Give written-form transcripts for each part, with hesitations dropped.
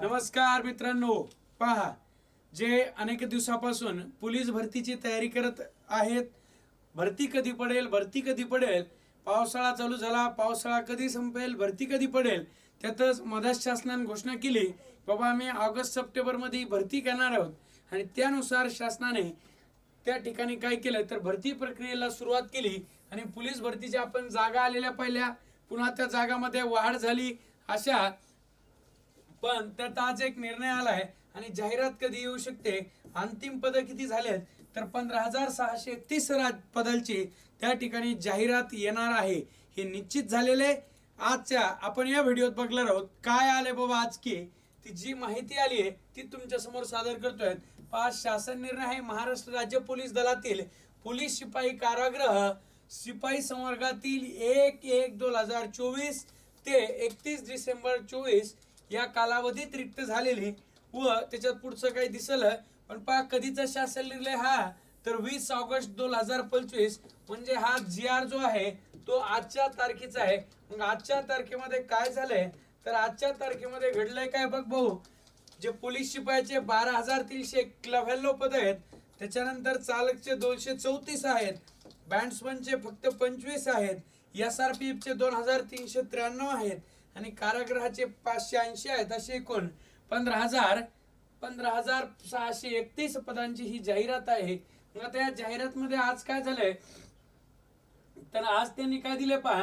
नमस्कार मित्रांनो, पहा जे अनेक दिवसापासून पोलीस भरतीची तयारी करत आहेत, भरती कधी पडेल, भरती कधी पडेल, पावसाळा चालू झाला, पावसाळा कधी संपेल, भरती कधी पडेल, त्यातच मदत शासनाने घोषणा केली बाबा आम्ही ऑगस्ट सप्टेंबर मध्ये भरती करणार आहोत आणि त्यानुसार शासनाने त्या ठिकाणी काय केलं तर भरती प्रक्रियेला सुरुवात केली आणि पोलीस भरतीच्या आपण जागा आलेल्या पाहिल्या, पुन्हा त्या जागामध्ये वाढ झाली अशा, पण त्यात आज एक निर्णय आलाय आणि जाहिरात कधी येऊ शकते। अंतिम पद किती झालेत तर 15,631 पदांची त्या ठिकाणी जाहिरात येणार आहे, हे निश्चित झालेले। आजच्या आपण या व्हिडिओत बघणार आहोत काय आले बाबा आज की ती जी माहिती आली आहे ती तुमच्या समोर सादर करतोय। 5 शासन निर्णय आहे। महाराष्ट्र राज्य पोलीस दलातील पोलीस शिपाई कारागृह शिपाई संवर्गातील 1/1/2024 ते 31 डिसेंबर 24 या कालावधीत रिक्त झालेली व त्याच्यात पुढचं काही दिसलं, पण पहा कधीचा शासन निर्णय हा तर 20 ऑगस्ट 2025, म्हणजे हा GR जो आहे तो आजच्या तारखेचा आहे। मग आजच्या तारखेमध्ये काय झालंय तर आजच्या तारखेमध्ये घडलंय काय बघ भाऊ, जे पोलीस शिपायाचे 12,391 पद आहेत, त्याच्यानंतर चालकचे 234 आहेत, बँड्समनचे फक्त 25 आहेत, SRPF चे 2,393 आहेत आणि कारागृहाचे 580 आहेत, असे एकूण 15,631 पदांची ही जाहिरात आहे। मग आता या जाहिरात मध्ये आज काय झालंय तर आज त्यांनी काय दिले पहा,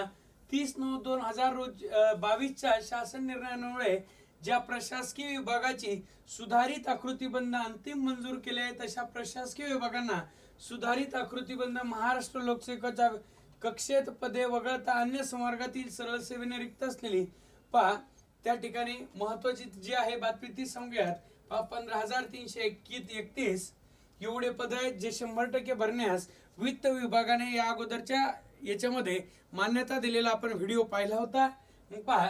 30/9/2022 च्या शासन निर्णयामुळे ज्या प्रशासकीय विभागाची सुधारित आकृतीबंध अंतिम मंजूर केले आहे तशा प्रशासकीय विभागांना सुधारित आकृतीबंध महाराष्ट्र लोकसेवकाच्या कक्षेत पदे वगळता अन्य संवर्गातील सरळ सेवेने रिक्त असलेली पहा त्या ठिकाणी महत्वाची जी आहे बातमी ती सांगूयात। 15,331 एवढे पद आहेत जे 100% भरण्यास वित्त विभागाने या अगोदरच्या याच्यामध्ये मान्यता दिलेला आपण व्हिडिओ पाहिला होता। मग पहा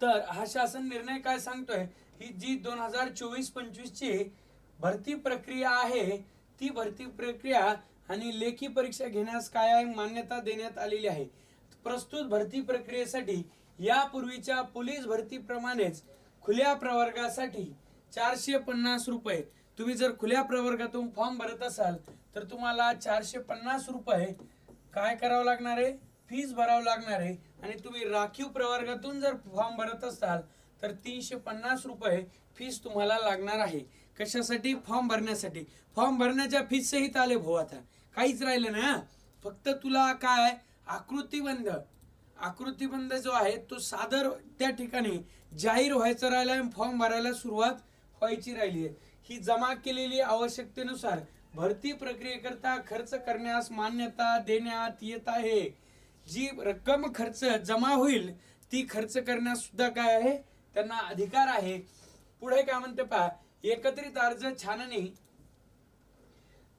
तर हा शासन निर्णय काय सांगतोय, ही जी 2024-25 ची भरती प्रक्रिया आहे ती भरती प्रक्रिया आणि लेखी परीक्षा घेण्यास काय आहे मान्यता देण्यात आलेली आहे। प्रस्तुत भरती प्रक्रियेसाठी यापूर्वीच्या पोलीस भरतीप्रमाणेच खुल्या प्रवर्गासाठी 450 रुपये, तुम्ही जर खुल्या प्रवर्गातून फॉर्म भरत असाल तर तुम्हाला 450 रुपये काय करावं लागणार आहे, फीस भरावं लागणार आहे आणि तुम्ही राखीव प्रवर्गातून जर फॉर्म भरत असाल तर 350 रुपये फीस तुम्हाला लागणार आहे। कशासाठी? फॉर्म भरण्यासाठी। फॉर्म भरण्याच्या फीस सहित आले भाऊ, आता काहीच राहिलं ना, फक्त तुला काय आकृतीबंध जो आहे तो सादर त्या ठिकाणी जाहीर व्हायचं राहिला आहे, फॉर्म भरायला सुरुवात व्हायची राहिली आहे। ही जमा केलेली आवश्यकतेनुसार भरती प्रक्रियेकरता खर्च करण्यास मान्यता देण्यात येत आहे। जी रक्कम खर्च जमा होईल ती खर्च करण्यास सुद्धा काय आहे त्यांना अधिकार आहे। पुढे काय म्हणते पहा, एकत्रित अर्ज छाननी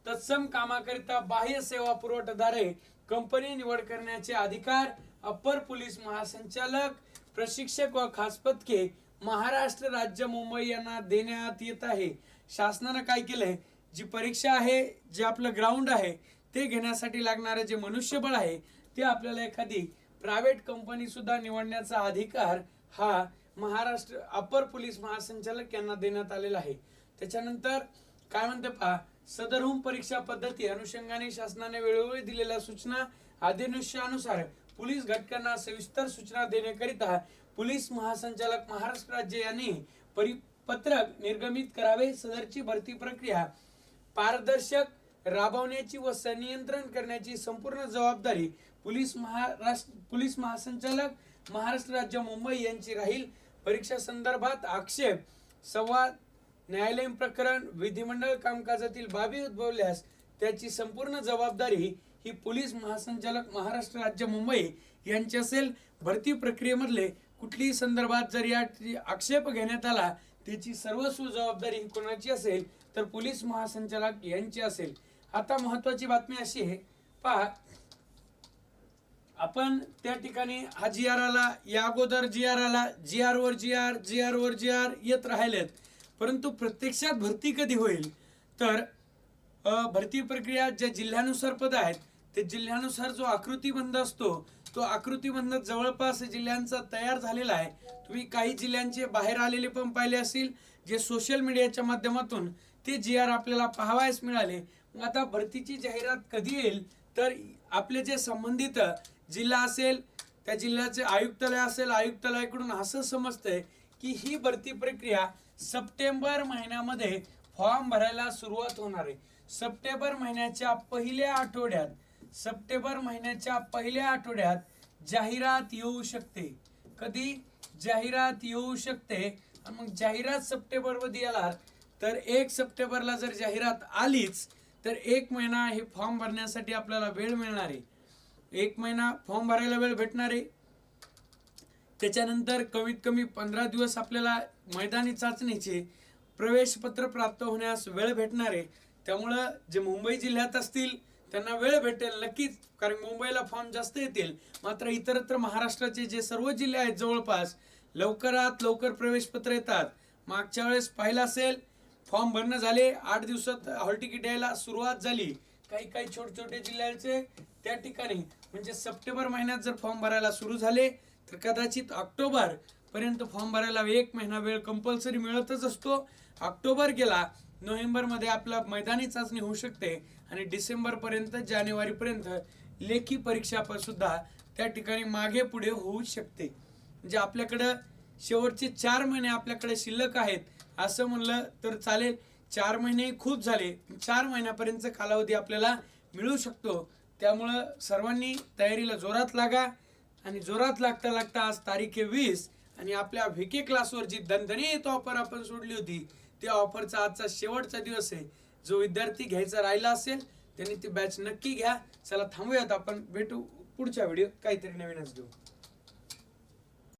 तत्सम कामाकरिता बाह्य सेवा पुरवठादारे कंपनी निवड करण्याचे अधिकार अप्पर पोलीस महासंचालक प्रशिक्षक व खास पथके महाराष्ट्र राज्य मुंबई यांना देण्यात येत आहे। शासनाने काय केलंय, जी परीक्षा आहे, जे आपलं ग्राउंड आहे ते घेण्यासाठी लागणारे जे मनुष्यबळ आहे ते आपल्याला एखादी प्रायव्हेट कंपनी सुद्धा निवडण्याचा अधिकार हा महाराष्ट्र अप्पर पोलीस महासंचालक यांना देण्यात आलेला आहे। त्याच्यानंतर काय म्हणते पहा, सदरहून परीक्षा पद्धती अनुषंगाने शासनाने वेळोवेळी दिलेल्या सूचना आदेशानुसार पोलीस घटकांना सविस्तर सूचना देण्याकरिता पोलीस महासंचालक महाराष्ट्र राज्य यांनी परिपत्रक निर्गमित करावे। सदरची भरती प्रक्रिया पारदर्शक राबवण्याची व संनियंत्रण करण्याची संपूर्ण जबाबदारी पोलीस महासंचालक महाराष्ट्र राज्य मुंबई यांची राहील। परीक्षा संदर्भात आक्षेप, संवाद, न्यायालयीन प्रकरण, विधिमंडळ कामकाजातील बाबी उद्भवल्यास त्याची संपूर्ण जबाबदारी ही पोलीस महासंचालक महाराष्ट्र राज्य मुंबई यांची असेल। भरती प्रक्रियेमधले कुठलीही संदर्भात जर या आक्षेप घेण्यात आला त्याची सर्वस्व जबाबदारी कोणाची असेल तर पोलीस महासंचालक यांची असेल। आता महत्वाची बातमी अशी आहे पहा, आपण त्या ठिकाणी हा GR आला, या अगोदर GR आला, GR वर GR येत राहिलेत, परंतु प्रत्यक्षात भरती कधी होईल तर भरती प्रक्रिया ज्या जिल्ह्यानुसार पद आहेत ते जिल्ह्यानुसार जो आकृतीबंध असतो तो आकृतीबंध जवळपास जिल्ह्यांचा तयार झालेला आहे. तुम्ही काही जिल्ह्यांचे बाहेर आलेले पण पाहिले असतील, जे सोशल मीडियाच्या माध्यमातून ते GR आपल्याला पाहावयास मिळाले. मग आता भरतीची जाहिरात कधी येईल, तर आपले जे संबंधित जिल्हा असेल, त्या जिल्ह्याचे आयुक्तालय असेल, आयुक्तालयाकडून असं समजतंय की ही भरती प्रक्रिया सप्टेंबर महिन्यामध्ये फॉर्म भरायला सुरुवात होणार आहे. सप्टेंबर महिन्याच्या पहिल्या आठवड्यात जाहिरात येऊ शकते. कधी जाहिरात येऊ शकते. आणि मग जाहिरात सप्टेंबरमध्ये येणार, तर 1 सप्टेंबरला जर जाहिरात आलीच तर 1 महिना हे फॉर्म भरण्यासाठी आपल्याला वेळ मिळणार आहे. 1 महिना फॉर्म भरायला वेळ भेटणार आहे. त्याच्यानंतर कमीत कमी 15 दिवस आपल्याला मैदानी चाचणीचे प्रवेश पत्र प्राप्त होण्यास वेळ भेटणार आहे. त्यामुळं जे मुंबई जिल्ह्यात असतील त्यांना वेळ भेटेल नक्कीच, कारण मुंबईला फॉर्म जास्त येतील. मात्र इतरत्र महाराष्ट्राचे जे सर्व जिल्हे आहेत जवळपास लवकरात लवकर प्रवेश पत्र येतात. मागच्या वेळेस पाहिलं असेल, फॉर्म भरणं झाले 8 दिवसात हॉल तिकीट यायला सुरुवात झाली. काही छोटे जिल्ह्याचे त्या ठिकाणी म्हणजे सप्टेंबर महिन्यात जर फॉर्म भरायला सुरू झाले तर कदाचित ऑक्टोबर पर्यंत फॉर्म भरायला 1 महिना वेळ कंपल्सरी मिळतच असतो. ऑक्टोबर गेला, नोव्हेंबरमध्ये आपला मैदानी चाचणी होऊ शकते आणि डिसेंबर पर्यंत जानेवारीपर्यंत लेखी परीक्षा पण सुद्धा त्या ठिकाणी मागे पुढे होऊ शकते. म्हणजे आपल्याकडं शेवटचे 4 महिने आपल्याकडे शिल्लक आहेत असं म्हणलं तर चालेल. 4 महिने खूप झाले, 4 महिन्यापर्यंत कालावधी आपल्याला मिळू शकतो. त्यामुळं सर्वांनी तयारीला जोरात लागा. आणि जोरात लागता लागता आज तारीख आहे 20 आणि आपल्या VK क्लासवर जी दणदणीत ऑफर आपण सोडली होती त्या ऑफरचा आजचा शेवटचा दिवस आहे. जो विद्यार्थी घ्यायचा राहिला असेल त्यांनी ती बॅच नक्की घ्या. चला थांबूयात, आपण भेटू पुढच्या व्हिडिओ काहीतरी नवीनच घेऊ.